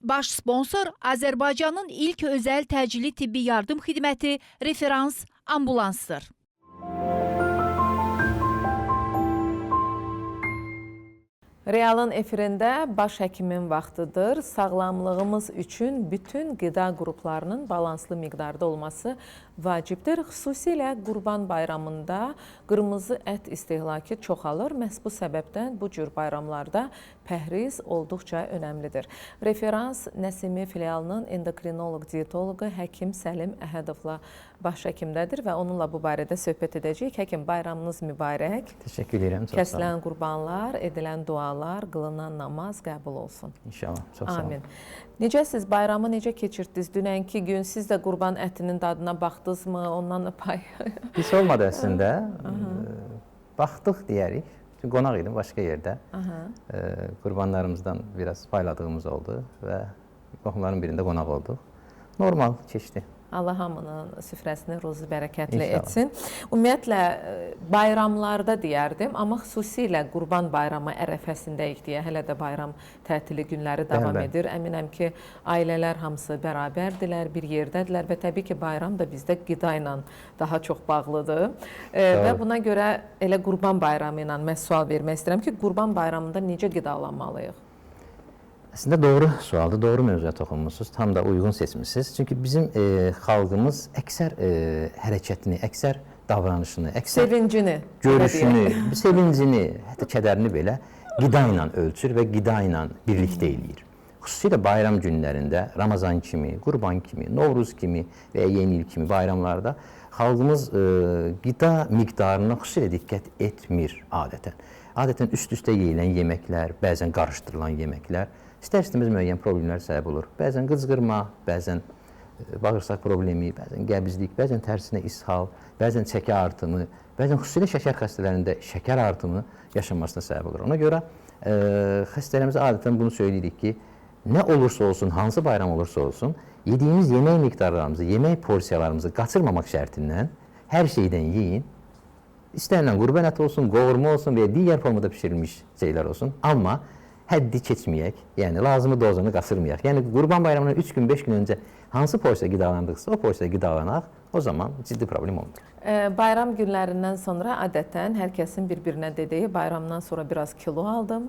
Baş sponsor Azərbaycanın ilk özəl təcili tibbi yardım xidməti Referans ambulansdır. Realın efirində baş həkimin vaxtıdır. Sağlamlığımız üçün bütün qida qruplarının balanslı miqdarda olması vacibdir. Xüsusilə Qurban bayramında qırmızı ət istehlakı çoxalır. Məhz bu səbəbdən bu cür bayramlarda pəhriz olduqca önəmlidir. Referans Nəsimi filialının endokrinoloq diyetoloqu həkim Səlim Əhədovla baş həkimdədir və onunla bu barədə söhbət edəcəyik. Həkim, bayramınız mübarək. Təşəkkür edirəm. Kəsilən qurbanlar, edilən dualar, qılınan namaz qəbul olsun. İnşallah. Çox sağ olun. Amin. Necə siz bayramı necə keçirdiniz? Dünənki gün siz də qurban ətinin dadına baxdınızmı? Ondan da pay. Pis olmadı əslində. Baxdıq deyərik. Çünki qonaq idim başqa yerdə. Qurbanlarımızdan biraz payladığımız oldu və onların birində qonaq olduq. Normal keçdi. Allah hamının süfrəsini ruzi bərəkətli etsin. Ümumiyyətlə, bayramlarda deyərdim, amma xüsusilə Qurban bayramı ərəfəsindəyik deyə hələ də bayram tətili günləri davam edir. Əminəm ki, ailələr hamısı bərabərdirlər, bir yerdədirlər və təbii ki, bayram da bizdə qida ilə daha çox bağlıdır. Və buna görə elə Qurban bayramı ilə mən sual vermək istəyirəm ki, Qurban bayramında necə qidalanmalıyıq? Əslində doğru sualdır, doğru mövzuya toxunmusunuz, tam da uyğun seçmişsiniz. Çünki bizim xalqımız əksər hərəkətini, əksər davranışını, əksər sevincini, görüşünü, sevincini, hətta kədərini belə qida ilə ölçür və qida ilə birlikdə eləyir. Xüsusilə bayram günlərində, Ramazan kimi, Qurban kimi, Novruz kimi və ya Yeni il kimi bayramlarda xalqımız qida miqdarına xüsusilə diqqət etmir adətən. Adətən üst-üstə yeyilən yeməklər, bəzən qarışdırılan yeməklər İstər-istəməz müəyyən problemlər səbəb olur. Bəzən qızqırma, bəzən bağırsaq problemi, bəzən qəbizlik, bəzən tərsinə ishal, bəzən çəki artımı, bəzən xüsusilə şəkər xəstələrində şəkər artımı yaşanmasına səbəb olur. Ona görə xəstələrimizə adətən bunu söyləyirik ki, nə olursa olsun, hansı bayram olursa olsun, yediyimiz yemək miqdarlarımızı, yemək porsiyalarımızı qaçırmamaq şərtindən hər şeydən yeyin. İstənilən qurban əti olsun, qovurma olsun və ya digər formada pişirilmiş şeylər olsun, amma həddi keçməyək, yəni lazımı dozunu qaçırmayaq. Yəni Qurban bayramından 3 gün, 5 gün öncə hansı porsiya qidalandıqsa, o porsiya qidalanaq, o zaman ciddi problem olmur. Bayram günlərindən sonra adətən hər kəsin bir-birinə dediyi bayramdan sonra biraz kilo aldım.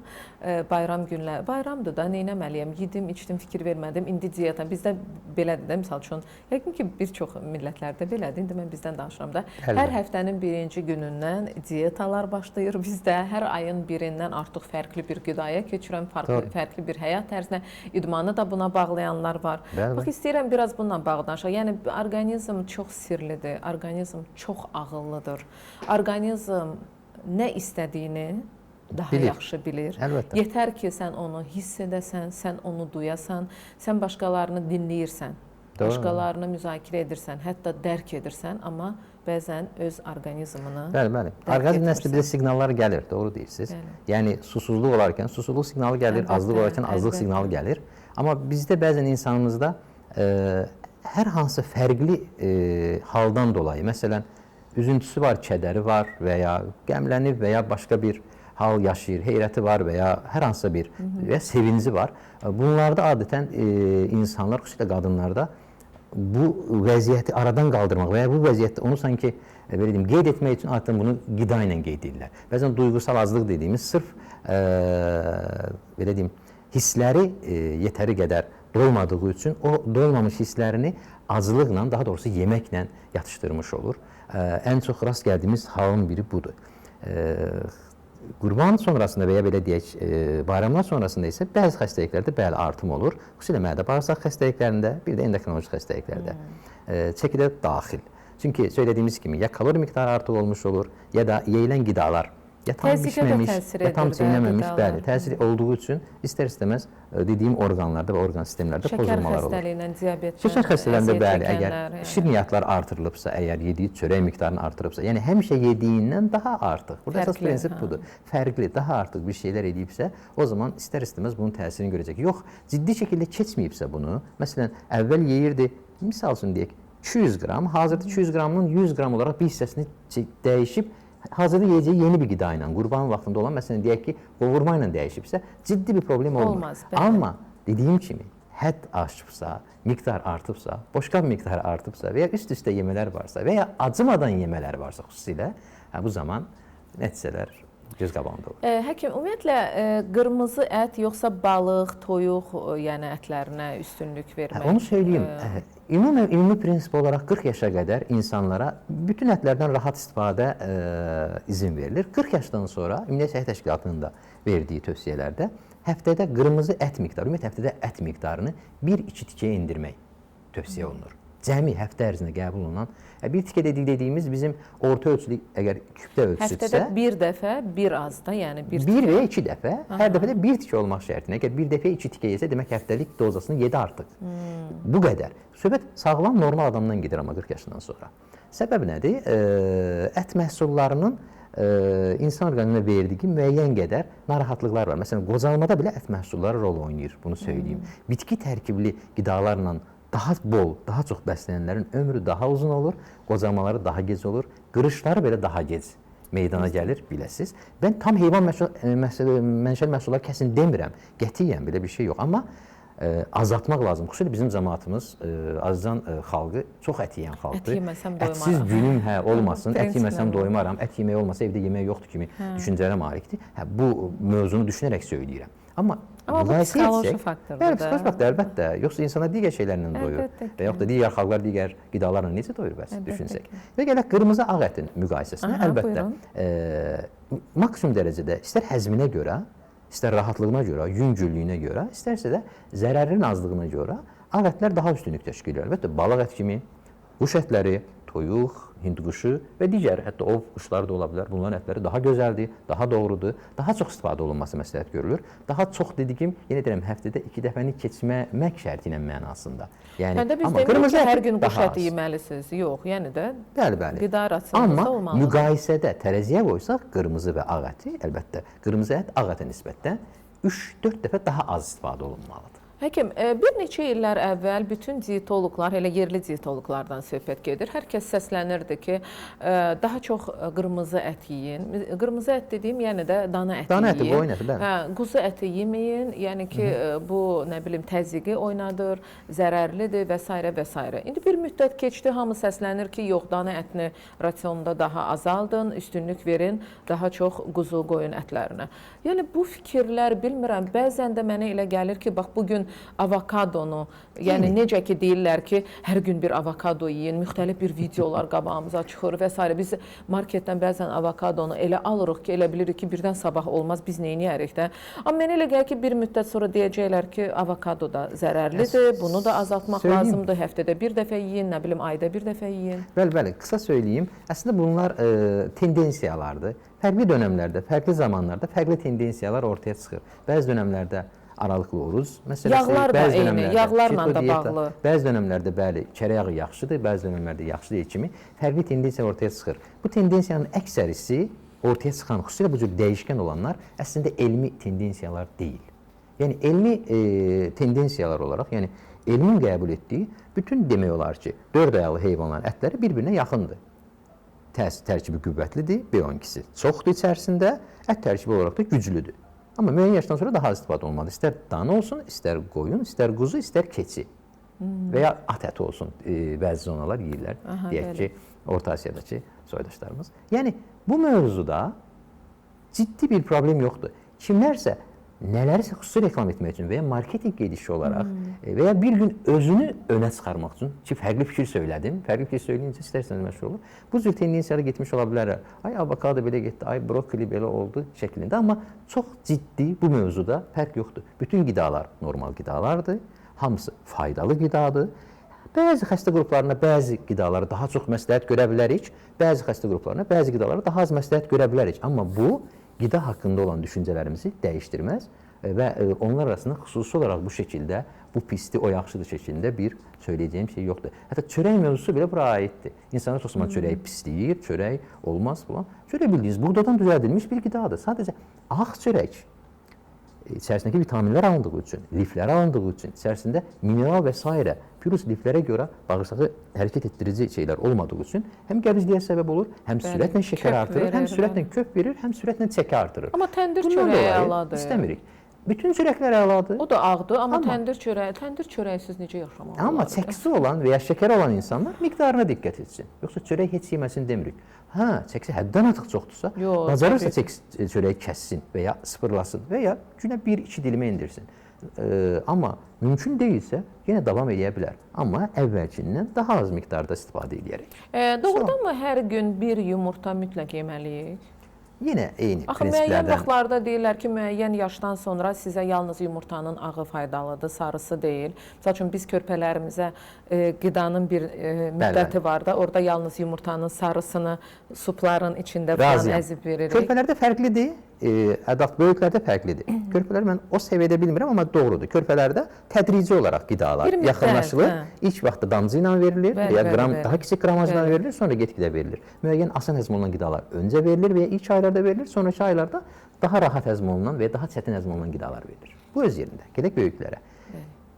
Bayram günləri, bayramdır da, neynəməliyəm, yedim, içdim, fikir vermədim, indi diyeta. Bizdə belədir də, misal üçün, yəqin ki, bir çox millətlərdə belədir, indi mən bizdən danışıram da. Hər həftənin birinci günündən diyetalar başlayır bizdə, hər ayın birindən artıq fərqli bir qidaya keçirəm, fərqli bir həyat tərzinə, idmanı da buna bağlayanlar var. Bax, istəyirəm biraz bununla bağlı danışaq. Yəni, orqanizm çox sirlidir, orqanizm çox ağıllıdır. Orqanizm nə istədiyini daha yaxşı bilir. Əlbəttə. Yetər ki, sən onu hiss edəsən, sən onu duyasan, sən başqalarını dinləyirsən, başqalarını müzakirə edirsən, hətta dərk edirsən, amma bəzən öz orqanizmini Bəli. Orqanizm nəsli bizə siqnallar gəlir, doğru deyirsiniz. Yəni, susuzluq olarkən susuzluq siqnalı gəlir, azlıq olarkən azlıq siqnalı gəlir. Amma bizdə bəzən insanımızda hər hansı fərqli haldan dolayı, məsələn, üzüntüsü var, kədəri var və ya qəmlənib və ya başqa bir hal yaşayır, heyrəti var və ya hər hansısa bir və sevinci var. Bunlarda adətən insanlar, xüsusilə qadınlarda bu vəziyyəti aradan qaldırmaq və ya bu vəziyyətdə onu sanki belə deyim, qeyd etmək üçün adətən bunu qida ilə qeyd edirlər. Bəzən duyğusal azlıq dediyimiz sırf belə deyim, hissləri yetəri qədər doymadığı üçün o doymamış hisslərini acılıqla, daha doğrusu yeməklə yatışdırmış olur. Ən çox rast gəldiyimiz halın biri budur. Qurban sonrasında və ya belə deyək, bayramlar sonrasında isə bəzi xəstəliklərdə bəli artım olur. Xüsusilə mədə bağırsaq xəstəliklərində, bir də endokrinoloji xəstəliklərdə. Çəkidə daxil. Çünki söylədiyimiz kimi ya kalori miktarı artıq olmuş olur, ya da yeyilən qidalar ya tam bişməmiş, ya tam çeynəməmiş, bəli, təsir olduğu üçün istər-istəməz dediyim orqanlarda və orqan sistemlərdə pozulmalar olur. Şəkər xəstəliyinə, diabetlə, şəkər xəstələrində bəli, əgər şirniyyatlar artırılıbsa, əgər yediyi çörək miqdarını artırıbsa, yəni həmişə yediyindən daha artıq, burada əsas prinsip budur, fərqli, daha artıq bir şeylər edibsə, o zaman istər-istəməz bunun təsirini görəcək. Yox, ciddi şəkildə keçməyibsə bunu, məsələn, əvvəl yeyirdi, misal üçün deyək, 200 qram, hazırda 200 qramın 100 qram olaraq bir hissəsini dəyişib, hazırda yiyəcəyi yeni bir qida ilə, qurban vaxtında olan, məsələn, deyək ki, qovurma ilə dəyişibsə, ciddi bir problem olmaz. Amma dediyim kimi, hədd aşıbsa, miqdar artıbsa, boşqab miqdarı artıbsa və ya üst-üstə yemələr varsa və ya acımadan yemələr varsa xüsusilə, bu zaman nəticələr göz qabağında olur. Həkim, ümumiyyətlə qırmızı ət yoxsa balıq, toyuq, yəni ətlərinə üstünlük vermək? Onu söyləyim. Ümumi prinsip olaraq 40 yaşa qədər insanlara bütün ətlərdən rahat istifadə izin verilir. 40 yaşdan sonra Ümumdünya Səhiyyə Təşkilatının da verdiyi tövsiyələrdə həftədə qırmızı ət miqdarı, ümumiyyətlə həftədə ət miqdarını 1-2 tikəyə endirmək tövsiyə olunur. Cəmi həftə ərzində qəbul olunan, bir tikə dediyimiz bizim orta ölçülü əgər küpdə ölçüdsə, həftədə bir dəfə, bir az da, yəni bir və ya 2 dəfə, hər dəfədə 1 tikə olmaq şərtinə. Əgər bir dəfə 2 tikə yesə, demək həftəlik dozasının 7 artıq. Bu qədər. Söhbət sağlam, normal adamdan gedir amma 40 yaşından sonra. Səbəb nədir? Ət məhsullarının insan orqanizminə verdiyi müəyyən qədər narahatlıqlar var. Məsələn, qocalmada belə ət məhsulları rol oynayır, bunu söyləyim. Bitki tərkibli qidalarla daha bol, daha çox bəslənənlərin ömrü daha uzun olur, qocalmaları daha gec olur, qırışları belə daha gec meydana gəlir, biləsiz. Mən tam heyvan mənşəli məhsulları kəsin demirəm, qətiyyən belə bir şey yox. Amma azaltmaq lazım. Xüsusilə bizim cəmaatımız, Azərbaycan xalqı çox ət yeyən xalqdır. Ət yeməsəm doymaram. Ətsiz günüm olmasın, ət yeməsəm doymaram, ət yemək olmasa evdə yemək yoxdur kimi düşüncələrə malikdir. Bu mövzunu düşünərək söyləyirəm. Amma bu psixoloji faktordur. Bəli, psixoloji faktor əlbəttə. Yoxsa insanlar digər şeylərlə doyur. Və yaxud da digər xalqlar digər qidalarla necə doyur bəs düşünsək. Və gələk qırmızı ağ ətin müqayisəsinə əlbəttə maksimum dərəcədə istər həzminə görə, istər rahatlığına görə, yüngüllüyünə görə, istərsə də zərərinin azlığına görə ağ ətlər daha üstünlük təşkil edir. Əlbəttə balıq ət kimi, quş ətləri, toyuq, hindquşu və digər hətta ov quşları da ola bilər. Bunların ətləri daha gözəldir, daha doğrudur, daha çox istifadə olunması məsləhət görülür. Daha çox dediyim, yenə deyirəm, həftədə 2 dəfəni keçməmək şərti ilə mənasında. Yəni biz demirik ki, hər gün quş əti yeməlisiniz. Yox, yəni də qida rasionunuzda olmalıdır. Amma müqayisədə tərəziyə qoysaq qırmızı və ağ əti, əlbəttə qırmızı ət ağ ətə nisbətən 3-4 dəfə daha az istifadə olunmalıdır. Həkim, bir neçə illər əvvəl bütün diyetoloqlar, elə yerli diyetoloqlardan söhbət gedir. Hər kəs səslənirdi ki, daha çox qırmızı ət yeyin. Qırmızı ət dediyim, yəni də dana əti yeyin. Dana əti, qoyun əti, bəli. Quzu əti yeməyin, yəni ki, bu, nə bilim, təzyiqi oynadır, zərərlidir və s. və s. İndi bir müddət keçdi, hamı səslənir ki, yox, dana ətini rasionda daha azaldın, üstünlük verin daha çox quzu, qoyun ətlərinə. Yəni, bu fikirlər, bilmirəm, bəzən də mənə elə gəlir ki, bax, bugün avokadonu, yəni necə ki deyirlər ki, hər gün bir avokado yiyin, müxtəlif bir videolar qabağımıza çıxır və s. Biz marketdən bəzən avokadonu elə alırıq ki, elə bilirik ki, birdən sabah olmaz, biz neyniyərik də. Amma mənə elə gəlir ki, bir müddət sonra deyəcəklər ki, avokado da zərərlidir, bunu da azaltmaq lazımdır, həftədə bir dəfə yiyin, nə bilim, ayda bir dəfə yiyin. Bəli, qısa söyləyim. Əslində bunlar tendensiyalardır. Fərqli dönəmlərdə, fərqli zamanlarda fərqli tendensiyalar ortaya çıxır. Bəzi dönəmlərdə aralıqlı oruz məsələsi, yağlar da eyni, yağlarla da bağlı. Bəzi dönəmlərdə bəli, kərə yağı yaxşıdır, bəzi dönəmlərdə yaxşı deyil kimi fərqli tendensiya ortaya çıxır. Bu tendensiyanın əksərisi ortaya çıxan, xüsusilə bu cür dəyişkən olanlar əslində elmi tendensiyalar deyil. Yəni elmi tendensiyalar olaraq, yəni elmin qəbul etdiyi bütün demək olar ki, 4 ayaqlı heyvanların ətləri bir-birinə yaxındır. Tərkibi qüvvətlidir, B12-si çoxdur içərisində, ət tərkibi olaraq da güclüdür. Amma müəyyən yaşdan sonra daha az istifadə olmalıdır. İstər dana olsun, istər qoyun, istər quzu, istər keçi və ya at əti olsun. Bəzi zonalar yeyirlər, deyək ki, Orta Asiyadakı soydaşlarımız. Yəni, bu mövzuda ciddi bir problem yoxdur. Kimlərsə nələrisə xüsusi reklam etmək üçün və ya marketinq gedişi olaraq və ya bir gün özünü önə çıxarmaq üçün ki, fərqli fikir söylədim, fərqli fikir söyləyincə istərseniz məşğul olur. Bu cür tendensiyalara getmiş ola bilər. Ay, avokado belə getdi, ay, brokoli belə oldu şəklində. Amma çox ciddi bu mövzuda fərq yoxdur. Bütün qidalar normal qidalardır, hamısı faydalı qidadır. Bəzi xəstə qruplarına bəzi qidaları daha çox məsləhət görə bilərik, bəzi xəstə qruplarına bəzi qidaları daha az məsləhət görə bilərik. Amma bu, qida haqqında olan düşüncələrimizi dəyişdirməz və onlar arasında xüsusi olaraq bu şəkildə, bu pisdir, o yaxşıdır şəkildə bir söyləyəcəyim şey yoxdur. Hətta çörək mövzusu belə bura aiddir. İnsanlar çox zaman çörəyi pisləyir, çörək olmaz falan. Çörək bildiyiniz buğdadan düzəldilmiş bir qidadır. Sadəcə ağ çörək içərisindəki vitaminlər alındığı üçün, liflər alındığı üçün, içərisində mineral və s. Pürüz liflərə görə bağırsağı hərəkət etdirici şeylər olmadığı üçün həm qəbizliyə səbəb olur, həm sürətlə şəkər artırır, həm sürətlə köp verir, həm sürətlə çəki artırır. Amma təndir çörəyi əladır. İstəmirik. Bütün çörəklər əladır. O da ağdır, amma Amma- təndir çörəksiz necə yaşamaq Amma olar? çəkisi olan və ya şəkər olan insanlar miqdarına diqqət etsin. Yoxsa çörək heç yeməsin demirik. Hə, çəkisi həddən artıq çoxdursa, Yox, bacarırsa təbii çörəyi kəssin və ya sıfırlasın və ya günə 1-2 dilimə endirsin. Amma mümkün deyilsə, yenə davam edə bilər. Amma əvvəlkindən daha az miqdarda istifadə edərək. Doğrudanmı hər gün bir yumurta mütləq yeməliyik? Yenə eyni Axı müəyyən prinsiplərdən. vaxtlarda deyirlər ki, müəyyən yaşdan sonra sizə yalnız yumurtanın ağı faydalıdır, sarısı deyil. Məsəl üçün biz körpələrimizə qidanın bir müddəti var da, orada yalnız yumurtanın sarısını supların içində falan Razıyam. əzib veririk. Körpələrdə fərqlidir, ədalət böyüklərdə fərqlidir. Körpələr mən o səviyyədə bilmirəm, amma doğrudur. Körpələrdə tədrici olaraq qidalar Bir müddət, yaxınlaşılır. hə. İlk vaxtda damcı ilə verilir, Bəli, ya bəli, qram bəli. daha kiçik qramajla Bəli. verilir, sonra get-gedə verilir. Müəyyən asan həzm olunan qidalar öncə verilir və ya ilk aylarda verilir, sonraki aylarda daha rahat həzm olunan və ya daha çətin həzm olunan qidalar verilir. Bu öz yerində. Gedək böyüklərə.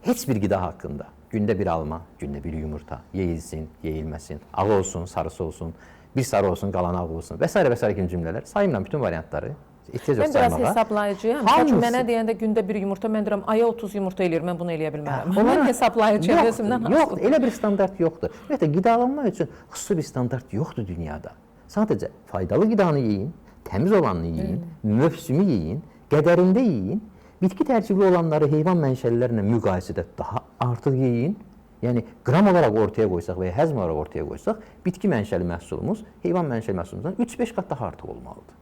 Heç bir qida haqqında gündə bir alma, gündə bir yumurta yeyilsin, yeyilməsin, ağı olsun, sarısı olsun, bir sarı olsun, qalan ağ olsun və s. və s. kimi cümlələr sayımla bütün variantları ehtiyac Mən yox biraz saymağa. hesablayıcıyam. Hamısı- Çünki mənə deyəndə gündə bir yumurta, mən deyirəm aya 30 yumurta eləyir, mən bunu eləyə bilmərəm. Onlara- Mən hesablayıcıyam Yoxdur, özümdən. yoxdur, elə bir standart yoxdur. Ümumiyyətlə qidalanma üçün xüsusi bir standart yoxdur dünyada. Sadəcə faydalı qidanı yeyin, təmiz olanını yeyin, mövsümü yeyin, qədərində yeyin. Bitki tərkibli olanları heyvan mənşəlilərlə müqayisədə daha artıq yeyin. Yəni qram olaraq ortaya qoysaq və ya həzm olaraq ortaya qoysaq, bitki mənşəli məhsulumuz heyvan mənşəli məhsulumuzdan 3-5 qat daha artıq olmalıdır.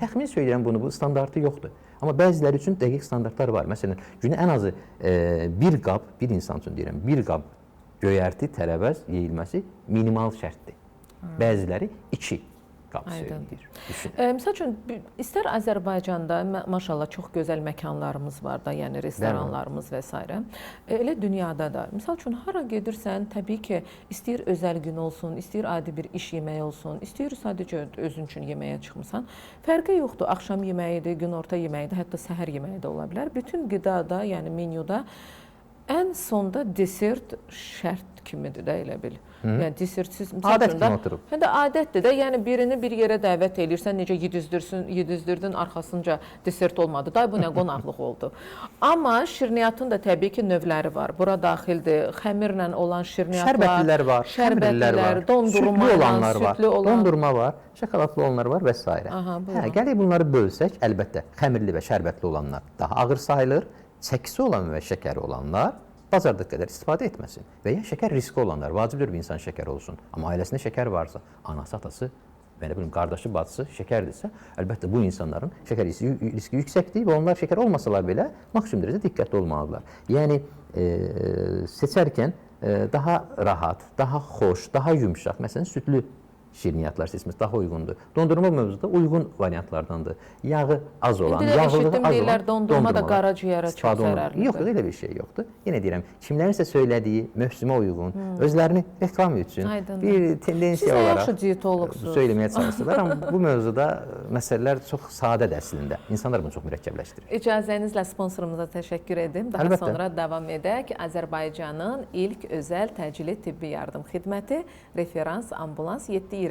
Təxmini söyləyirəm bunu, bu standartı yoxdur. Amma bəziləri üçün dəqiq standartlar var. Məsələn, günə ən azı bir qab, bir insan üçün deyirəm, bir qab göyərti, tərəvəz yeyilməsi minimal şərtdir. Bəziləri 2 qab söyləyir. Məsəl üçün istər Azərbaycanda maşallah çox gözəl məkanlarımız var da, yəni restoranlarımız və s. Elə dünyada da. Məsəl üçün hara gedirsən, təbii ki, istəyir özəl gün olsun, istəyir adi bir iş yeməyi olsun, istəyir sadəcə özün üçün yeməyə çıxmısan, fərqi yoxdur. Axşam yeməyidir, günorta yeməyidir, hətta səhər yeməyi də ola bilər. Bütün qidada, yəni menyuda ən sonda desert şərt kimidir də elə bil. Yəni desertsiz Adət kimi oturub. Hə də adətdir də. Yəni birini bir yerə dəvət eləyirsən, necə yedizdirdin, arxasınca desert olmadı. Day bu nə qonaqlıq oldu. Amma şirniyyatın da təbii ki növləri var. Bura daxildir. Xəmirlə olan şirniyyatlar, Şərbətlilər var, xəmirlilər var, dondurma, südlü olanlar var, südlü olan. dondurma var, şokoladlı olanlar var və s. Aha, buyurun. Hə, gələk bunları bölsək, əlbəttə xəmirli və şərbətli olanlar daha ağır sayılır, çəkisi olan və şəkəri olanlar bacardığı qədər istifadə etməsin. Və ya şəkər riski olanlar, vacibdir bir insan şəkər olsun. Amma ailəsində şəkər varsa, anası, atası, belə bilim, qardaşı, bacısı şəkərdirsə, əlbəttə bu insanların şəkər riski yüksəkdir və onlar şəkər olmasalar belə maksimum dərəcədə diqqətli olmalıdırlar. Yəni seçərkən daha rahat, daha xoş, daha yumşaq, məsələn, südlü şirniyyatlar seçmək daha uyğundur. Dondurma mövzuda uyğun variantlardandır. Yağı az olan, İndi də yağlılığı eşitdim az deyirlər, olan dondurma da dondurmalar qaraciyərə çox istifadə olunur. zərərlidir. Yoxdur, elə bir şey yoxdur. Yenə deyirəm, kimlərin isə söylədiyi mövsümə uyğun, özlərini reklam üçün Aydındır. bir tendensiya Siz nə olaraq yaxşı dietoloqsunuz. söyləməyə çalışırlar, amma bu mövzuda məsələlər çox sadədir əslində. İnsanlar bunu çox mürəkkəbləşdirir. İcazənizlə sponsorumuza təşəkkür edim. Daha Əlbəttə. sonra davam edək. Azərbaycanın ilk özəl təcili tibbi yardım xidməti Referans Ambulans 724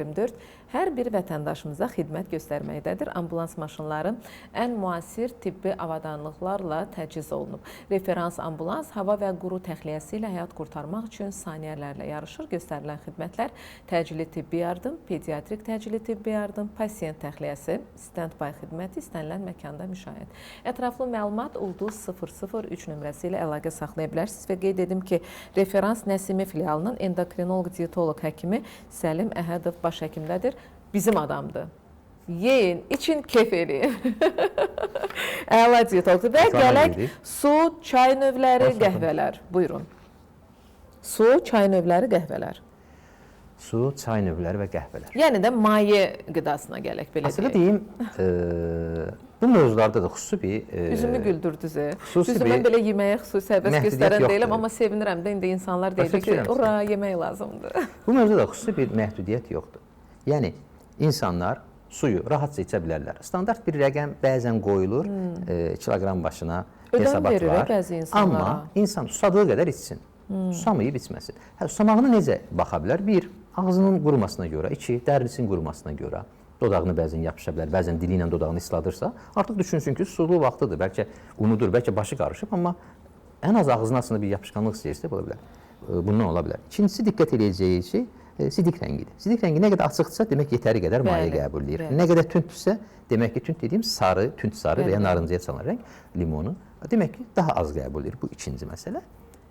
hər bir vətəndaşımıza xidmət göstərməkdədir. Ambulans maşınları ən müasir tibbi avadanlıqlarla təchiz olunub. Referans ambulans hava və quru təxliyəsi ilə həyat qurtarmaq üçün saniyələrlə yarışır. Göstərilən xidmətlər təcili tibbi yardım, pediatrik təcili tibbi yardım, pasiyent təxliyəsi, stand-by xidməti istənilən məkanda müşahidə. Ətraflı məlumat Ulduz 003 nömrəsi ilə əlaqə saxlaya bilərsiniz və qeyd edim ki, Referans Nəsimi filialının endokrinoloq dietoloq həkimi Səlim Əhədov baş həkimdədir. Bizim adamdır. Yeyin, için, keyf eləyin. Əla dietoloqdur. Və Reklama gələk gedirik. su, çay növləri, Hoş qəhvələr. Buyurun. Su, çay növləri, qəhvələr. Su, çay növləri və qəhvələr. Yəni də maye qidasına gələk belə Aslında deyək. deyim, bu mövzularda da xüsusi bir Üzümü güldürdünüz. xüsusi Düzdür, mən bir belə yeməyə xüsusi həvəs məhdudiyyət göstərən yoxdur. deyiləm, amma sevinirəm də indi insanlar deyir ki, Təşəkkür edirəm ura, yemək lazımdır. Bu mövzuda xüsusi bir məhdudiyyət yoxdur. Yəni insanlar suyu rahatca içə bilərlər. Standart bir rəqəm bəzən qoyulur, kiloqram başına Ödəm hesabat verir var. bəzi insanlara. Amma insan susadığı qədər içsin. Susamayıb içməsin. Susamağına necə baxa bilər? Bir, ağzının qurumasına görə, iki, dərisinin qurumasına görə, dodağını bəzən yapışa bilər, bəzən dili ilə dodağını isladırsa, artıq düşünsün ki, susuzluq vaxtıdır. Bəlkə unudur, bəlkə başı qarışıb, amma ən az ağzının arasında bir yapışqanlıq istəyirsə, ola bilər. Bundan ola bilər. İkincisi, diqqət edəcəyi şey sidik rəngidir. Sidik rəngi nə qədər açıqdırsa, demək yetəri qədər maye qəbul edir. Nə qədər tündürsə, demək ki, tünd dediyim sarı, tünd sarı və ya narıncıya çalan rəng limonu, demək ki, daha az qəbul edir. Bu ikinci məsələ.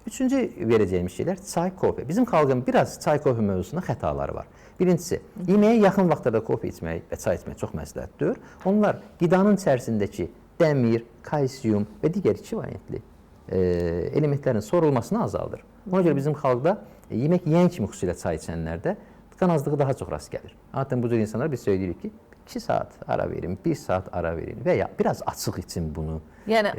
Üçüncü verəcəyimiz şeylər çay, kofe. Bizim xalqın biraz çay, kofe mövzusunda xətaları var. Birincisi, yeməyə yaxın vaxtlarda kofe içmək və çay içmək çox məsləhətdir. Onlar qidanın içərisindəki dəmir, kalsium və digər 2 valentli elementlərin sorulmasını azaldır. Ona görə bizim xalqda yemək yeyən kimi xüsusilə çay içənlərdə qan azlığı daha çox rast gəlir. Adətən bu cür insanlar biz söyləyirik ki, 2 saat ara verin, 1 saat ara verin və ya biraz açıq için bunu. Yəni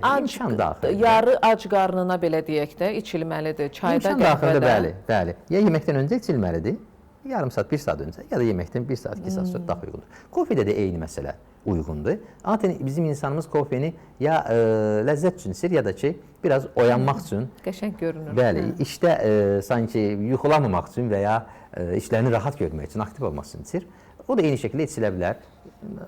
yarı ac qarnına belə deyək də içilməlidir. Çayda, qəhvədə. Bəli. Ya yeməkdən öncə içilməlidir, yarım saat, 1 saat öncə ya da yeməkdən 1 saat, 2 saat sonra daha uyğundur. Kofedə də eyni məsələ uyğundur. Adətən bizim insanımız kofeni ya ləzzət üçün içir, ya da ki, biraz oyanmaq üçün. Qəşəng görünür. Bəli, işdə sanki yuxulamamaq üçün və ya işlərini rahat görmək üçün, aktiv olmaq üçün içir. O da eyni şəkildə içilə bilər.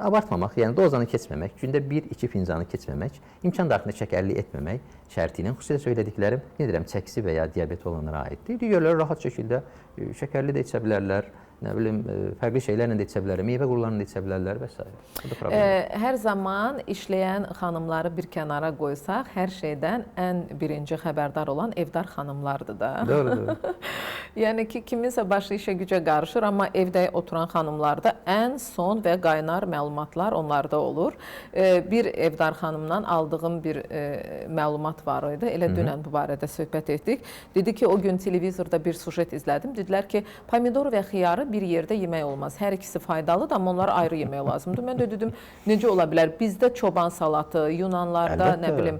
Abartmamaq, yəni dozanı keçməmək, gündə 1-2 fincanı keçməmək, imkan daxilində şəkərli etməmək şərti ilə. Xüsusilə söylədiklərim, nə deyirəm, çəkisi və ya diabeti olanlara aiddir. Digərləri rahat şəkildə şəkərli də içə bilərlər, nə bilim, fərqli şeylərlə də içə bilərlər, meyvə qurlarını da içə bilərlər və s. Hər zaman işləyən xanımları bir kənara qoysaq, hər şeydən ən birinci xəbərdar olan evdar xanımlardır da. Doğru. Yəni ki, kiminsə başı işə gücə qarışır, amma evdə oturan xanımlarda ən son və qaynar məlumatlar onlarda olur. Bir evdar xanımdan aldığım bir məlumat var idi. Elə dünən bu barədə söhbət etdik. Dedi ki, o gün televizorda bir sujet izlədim. Dedilər ki, pomidor və xiyarı bir yerdə yemək olmaz. Hər ikisi faydalıdır, amma onları ayrı yemək lazımdır. Mən də dedim, necə ola bilər? Bizdə çoban salatı, Yunanlarda, nə bilim,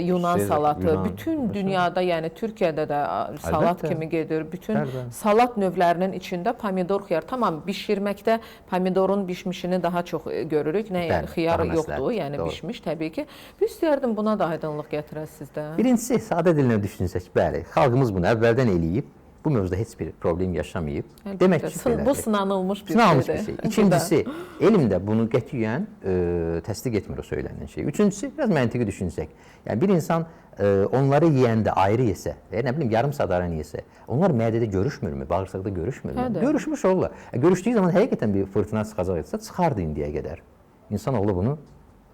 Yunan salatı, bütün dünyada, yəni Türkiyədə də salat kimi gedir. Bütün salat növlərinin içində pomidor, xiyar. Tamam, bişirməkdə pomidorun bişmişini daha çox görürük. Nə, yəni xiyarı yoxdur, yəni bişmiş təbii ki. Biz istəyərdim buna da aydınlıq gətirəsiz də. Birincisi, sadə dilinə düşünsək, bəli, xalqımız bunu əvvəldən eləyib. Bu mövzuda heç bir problem yaşamayıb. Demək ki, bu sınanılmış bir şeydir. İkincisi, elm də bunu qətiyyən təsdiq etmir o söylənən şey. Üçüncüsü, biraz məntiqi düşünsək. Yəni, bir insan onları yeyəndə ayrı yesə, nə bilim, yarım saat aran yesə, onlar mədədə görüşmürmü, bağırsaqda görüşmürmü? Görüşmüş olurlar. Görüşdüyü zaman həqiqətən bir fırtına çıxacaq etsə, çıxardı indiyə qədər. İnsanoğlu bunu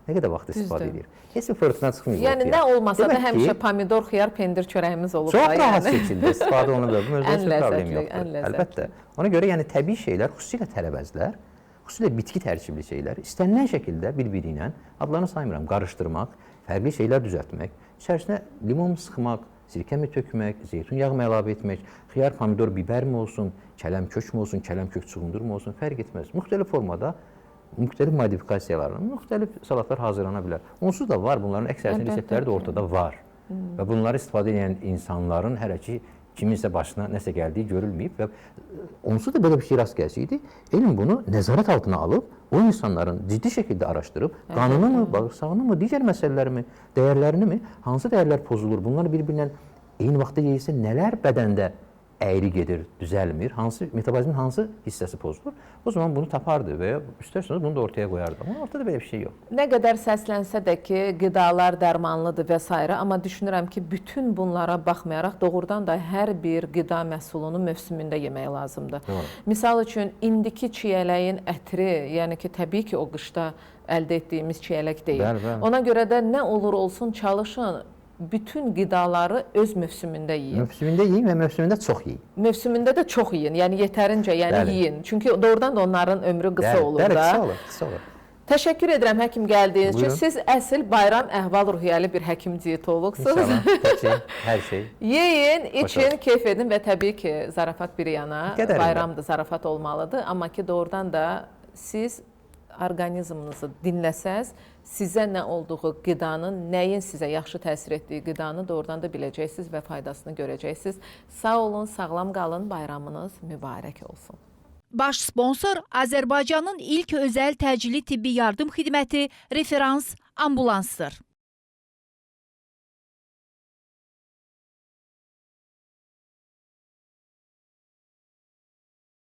nə qədər vaxt istifadə edir? Heç bir fırtına çıxmıyor. Yəni, nə olmasa da həmişə pomidor, xiyar, pendir çörəyimiz olur. Çox rahat şəkildə istifadə olunur və bu mövzuda heç bir problem yoxdur. Əlbəttə. Ona görə, yəni, təbii şeylər, xüsusilə tərəvəzlər, xüsusilə bitki tərkibli şeylər, istənilən şəkildə bir-biri ilə, adlarını saymıram, qarışdırmaq, fərqli şeylər düzəltmək, içərisinə limon sıxmaq, sirkəmi tökmək, zeytun yağımı əlavə etmək, xiyar, pomidor, bibərmi olsun, kələm-kök mü olsun, kələm-kök çuğundurmu olsun, fərq etməz. Müxtəlif formada, müxtəlif modifikasiyalarla müxtəlif salatlar hazırlana bilər. Onsuz da var, bunların əksəriyyətinin reseptləri də ortada var. Və bunları istifadə edən insanların hələ ki, kiminsə başına nəsə gəldiyi görülməyib və onsuz da belə bir şey rast gəlsəydi, elm bunu nəzarət altına alıb, o insanların ciddi şəkildə araşdırıb, qanını mı, bağırsağını mı, digər məsələləri mi, dəyərlərini mi, hansı dəyərlər pozulur, bunları bir-birindən eyni vaxtda yeyilsə nələr bədəndə əyri gedir, düzəlmir, metabolizmin hansı hissəsi pozulur, o zaman bunu tapardı və üstərsiniz bunu da ortaya qoyardı. Amma ortada belə bir şey yox. Nə qədər səslənsə də ki, qidalar dərmanlıdır və s. amma düşünürəm ki, bütün bunlara baxmayaraq doğrudan da hər bir qida məhsulunu mövsümündə yemək lazımdır. Misal üçün, indiki çiyələyin ətri, yəni ki, təbii ki, o qışda əldə etdiyimiz çiyələk deyil. Ona görə də nə olur olsun çalışın, bütün qidaları öz mövsümündə yeyin. Mövsümündə yeyin və mövsümündə çox yeyin. Mövsümündə də çox yeyin, yəni yetərincə yeyin. Çünki doğrudan da onların ömrü qısa olur da. Bəli, qısa olur. Təşəkkür edirəm həkim gəldiyiniz üçün. Siz əsl bayram əhval-ruhiyyəli bir həkim diyetoloqsunuz. İnşallah, hər şey. Yeyin, için, keyf edin və təbii ki, zarafat bir yana, bayramdır, zarafat olmalıdır. Amma ki, doğrudan da siz orqanizminizi dinləsəz, sizə nə olduğu qidanın, nəyin sizə yaxşı təsir etdiyi qidanı doğrudan da biləcəksiniz və faydasını görəcəksiniz. Sağ olun, sağlam qalın, bayramınız mübarək olsun. Baş sponsor Azərbaycanın ilk özəl təcili tibbi yardım xidməti Referans Ambulansdır.